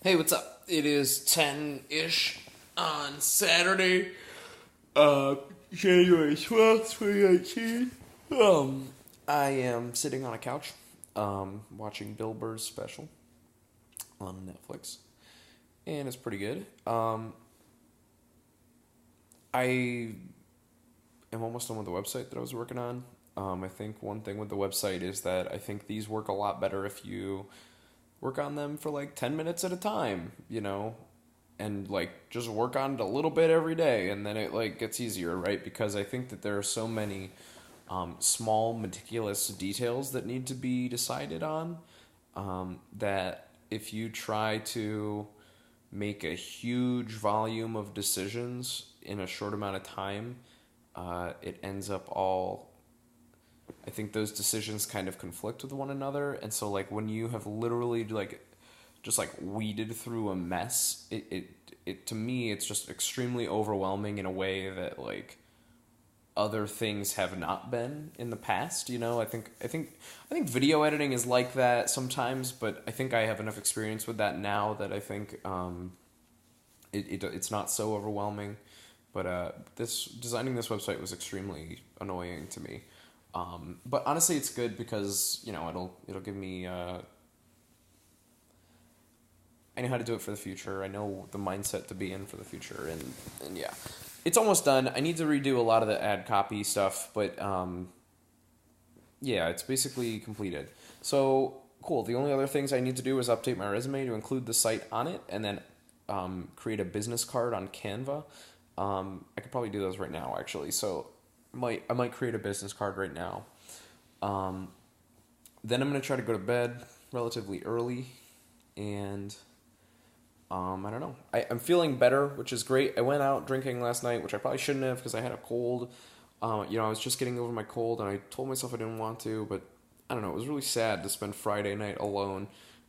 Hey, what's up? It is 10-ish on Saturday, January 12th, 2019. I am sitting on a couch, watching Bill Burr's special on Netflix, and it's pretty good. I am almost done with the website that I was working on. I think one thing with the website is that I think these work a lot better if you work on them for like 10 minutes at a time, and like just work on it a little bit every day, and then it like gets easier, right? Because I think that there are so many small meticulous details that need to be decided on, that if you try to make a huge volume of decisions in a short amount of time, it ends up all, I think those decisions kind of conflict with one another. And so like when you have literally like just like weeded through a mess, it to me it's just extremely overwhelming in a way that like other things have not been in the past. I think video editing is like that sometimes, but I think I have enough experience with that now that I think it's not so overwhelming. But this designing this website was extremely annoying to me. But honestly, it's good because it'll give me. I know how to do it for the future. I know the mindset to be in for the future, and yeah, it's almost done. I need to redo a lot of the ad copy stuff, but yeah, it's basically completed. So cool. The only other things I need to do is update my resume to include the site on it, and then create a business card on Canva. I could probably do those right now, actually. So I might create a business card right now. Then I'm gonna try to go to bed relatively early, and I don't know. I'm feeling better, which is great. I went out drinking last night, which I probably shouldn't have because I had a cold. I was just getting over my cold, and I told myself I didn't want to, but I don't know. It was really sad to spend Friday night alone,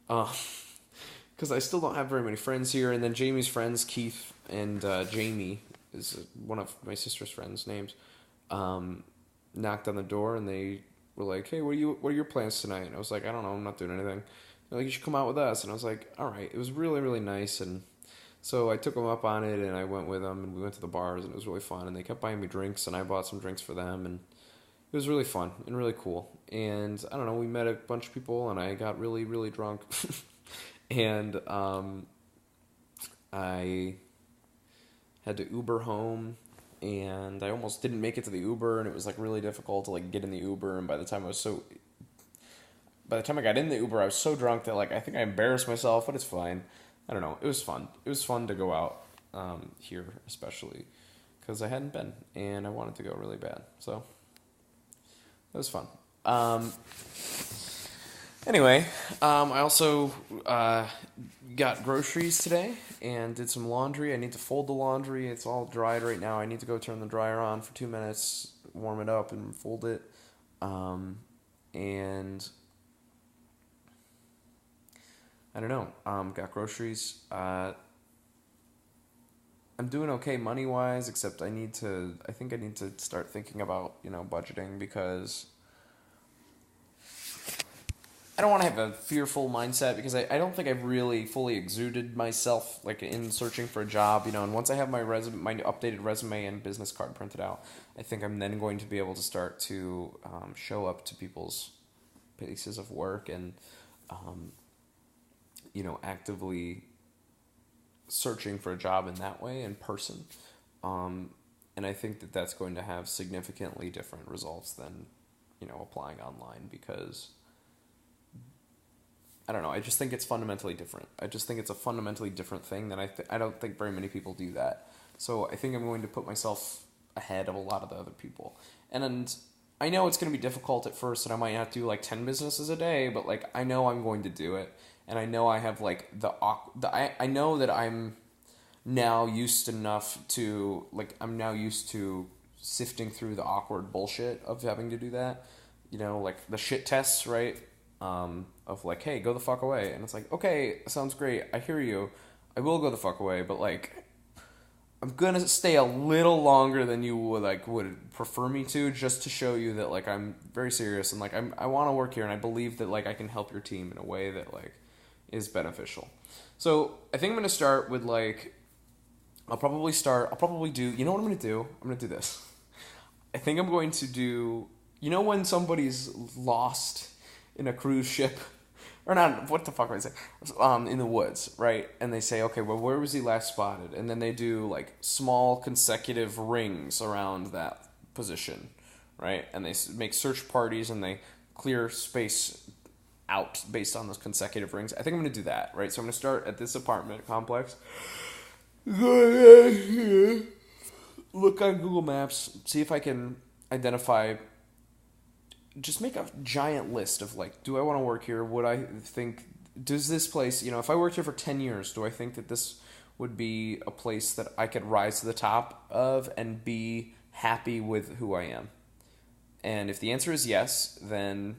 because I still don't have very many friends here. And then Jamie's friends, Keith and Jamie, is one of my sister's friends' names, knocked on the door, and they were like, "Hey, what are your plans tonight?" And I was like, "I don't know. I'm not doing anything." They're like, "You should come out with us." And I was like, "All right." It was really, really nice. And so I took them up on it, and I went with them, and we went to the bars, and it was really fun. And they kept buying me drinks, and I bought some drinks for them, and it was really fun and really cool. And I don't know, we met a bunch of people, and I got really, really drunk. And I had to Uber home, and I almost didn't make it to the Uber, and it was like really difficult to like get in the Uber. And by the time I got in the Uber, I was so drunk that like I think I embarrassed myself, but it's fine. I don't know. It was fun. It was fun to go out, here, especially because I hadn't been, and I wanted to go really bad. So it was fun. Anyway, I also got groceries today and did some laundry. I need to fold the laundry. It's all dried right now. I need to go turn the dryer on for 2 minutes, warm it up, and fold it. And I don't know. Got groceries. I'm doing okay money wise, except I think I need to start thinking about budgeting, because I don't want to have a fearful mindset, because I don't think I've really fully exuded myself like in searching for a job, and once I have my updated resume and business card printed out, I think I'm then going to be able to start to show up to people's places of work and actively searching for a job in that way in person. And I think that that's going to have significantly different results than applying online, because I don't know. I just think it's fundamentally different. I just think it's a fundamentally different thing than I don't think very many people do that. So I think I'm going to put myself ahead of a lot of the other people. And I know it's going to be difficult at first, and I might not do like 10 businesses a day, but like I know I'm going to do it. And I know I have like I know that I'm now used enough to I'm now used to sifting through the awkward bullshit of having to do that. Like the shit tests, right? Of like, hey, go the fuck away. And it's like, okay, sounds great. I hear you. I will go the fuck away, but like, I'm gonna stay a little longer than you would prefer me to, just to show you that like I'm very serious, and like I want to work here, and I believe that like I can help your team in a way that like is beneficial. So I think I'm going to start with like, I'll probably do, you know what I'm going to do? I'm going to do this. I think I'm going to do, you know when somebody's lost in a cruise ship, or not, what the fuck would I say? In the woods, right? And they say, okay, well, where was he last spotted? And then they do like small consecutive rings around that position, right? And they make search parties and they clear space out based on those consecutive rings. I think I'm going to do that, right? So I'm going to start at this apartment complex. Look on Google Maps, see if I can identify, just make a giant list of like, do I want to work here? Would I think, does this place, if I worked here for 10 years, do I think that this would be a place that I could rise to the top of and be happy with who I am? And if the answer is yes, then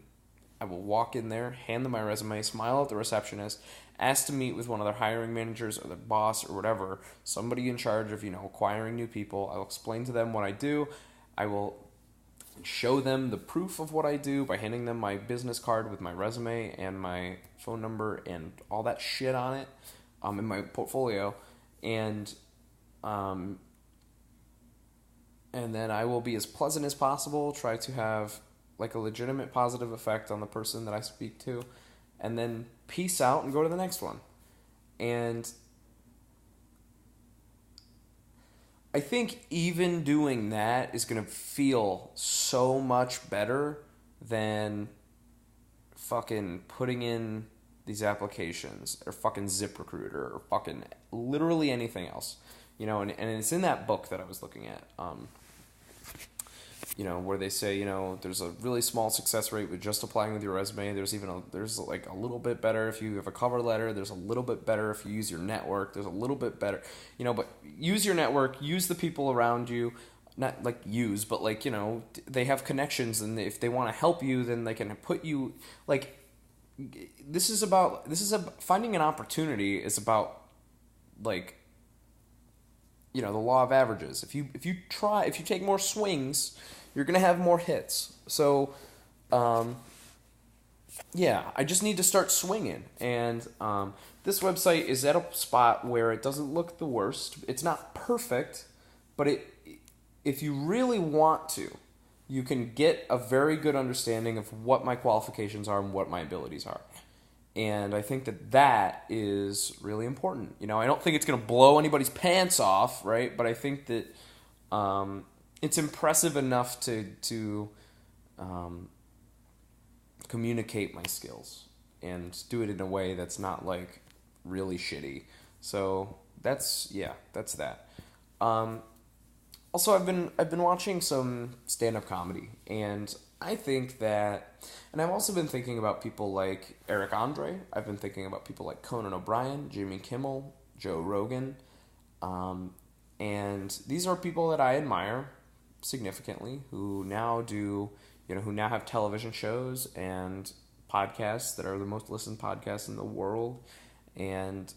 I will walk in there, hand them my resume, smile at the receptionist, ask to meet with one of their hiring managers or their boss or whatever, somebody in charge of, acquiring new people. I'll explain to them what I do. I will show them the proof of what I do by handing them my business card with my resume and my phone number and all that shit on it in my portfolio. And then I will be as pleasant as possible, try to have like a legitimate positive effect on the person that I speak to, and then peace out and go to the next one. And I think even doing that is going to feel so much better than fucking putting in these applications or fucking ZipRecruiter or fucking literally anything else. And it's in that book that I was looking at, where they say, there's a really small success rate with just applying with your resume. There's like a little bit better if you have a cover letter. There's a little bit better if you use your network. There's a little bit better, but use your network, use the people around you, not like use, but like, they have connections, and if they want to help you, then they can put you like, finding an opportunity is about like, the law of averages. If you take more swings, you're going to have more hits. So, I just need to start swinging. And this website is at a spot where it doesn't look the worst. It's not perfect, but if you really want to, you can get a very good understanding of what my qualifications are and what my abilities are. And I think that is really important. I don't think it's going to blow anybody's pants off, right? But I think that it's impressive enough to communicate my skills and do it in a way that's not like really shitty. So that's that. Also, I've been watching some stand-up comedy, and I think that, and I've also been thinking about people like Eric Andre. I've been thinking about people like Conan O'Brien, Jimmy Kimmel, Joe Rogan, and these are people that I admire significantly, who now have television shows and podcasts that are the most listened podcasts in the world, and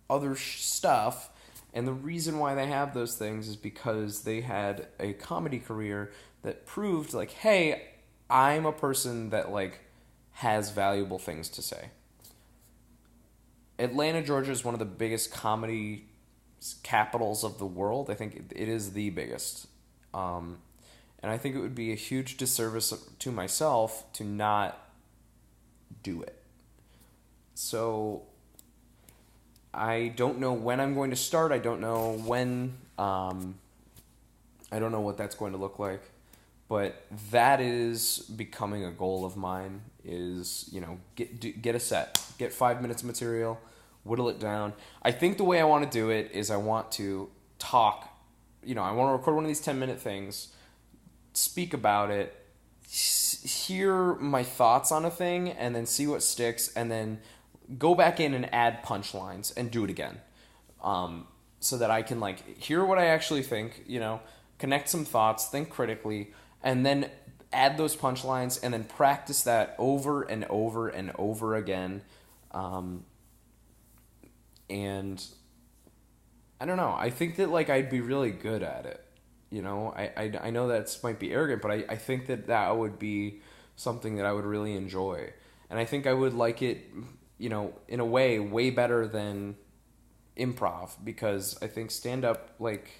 other stuff. And the reason why they have those things is because they had a comedy career that proved like, hey, I'm a person that like has valuable things to say. Atlanta, Georgia is one of the biggest comedy capitals of the world. I think it is the biggest. And I think it would be a huge disservice to myself to not do it. So I don't know when I'm going to start. I don't know when. I don't know what that's going to look like. But that is becoming a goal of mine. Is get a set, get 5 minutes of material, whittle it down. I think the way I want to do it is I want to talk. I want to record one of these 10-minute things, speak about it, hear my thoughts on a thing, and then see what sticks, and then go back in and add punchlines and do it again, so that I can like hear what I actually think, connect some thoughts, think critically, and then add those punchlines, and then practice that over and over and over again. And I don't know. I think that like I'd be really good at it. I know that might be arrogant, but I think that would be something that I would really enjoy. And I think I would like it, in a way better than improv, because I think stand up, like,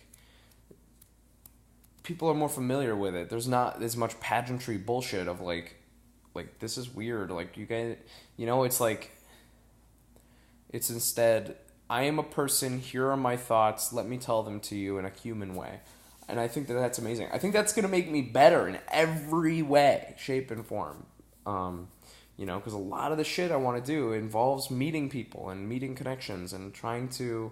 people are more familiar with it. There's not as much pageantry bullshit of like this is weird. Like, you guys, it's like, it's instead, I am a person, here are my thoughts, let me tell them to you in a human way. And I think that that's amazing. I think that's going to make me better in every way, shape, and form. Because a lot of the shit I want to do involves meeting people and meeting connections and trying to,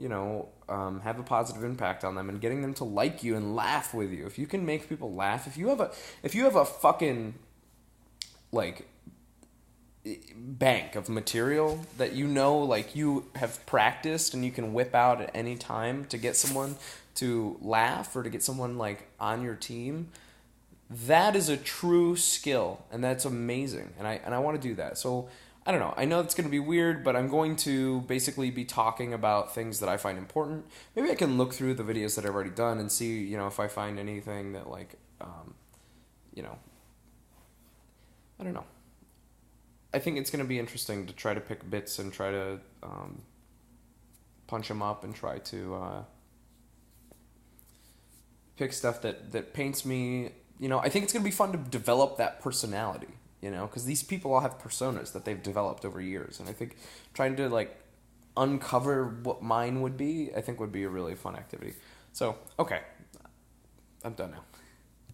have a positive impact on them and getting them to like you and laugh with you. If you can make people laugh, if you have a fucking, like, bank of material that like, you have practiced and you can whip out at any time to get someone to laugh or to get someone, like, on your team, that is a true skill, and that's amazing, and I want to do that. So I don't know, I know it's going to be weird, but I'm going to basically be talking about things that I find important. Maybe I can look through the videos that I've already done and see, if I find anything that, like, I don't know. I think it's going to be interesting to try to pick bits and try to punch them up and try to pick stuff that paints me. I think it's going to be fun to develop that personality, because these people all have personas that they've developed over years. And I think trying to, like, uncover what mine would be, I think would be a really fun activity. So, okay. I'm done now.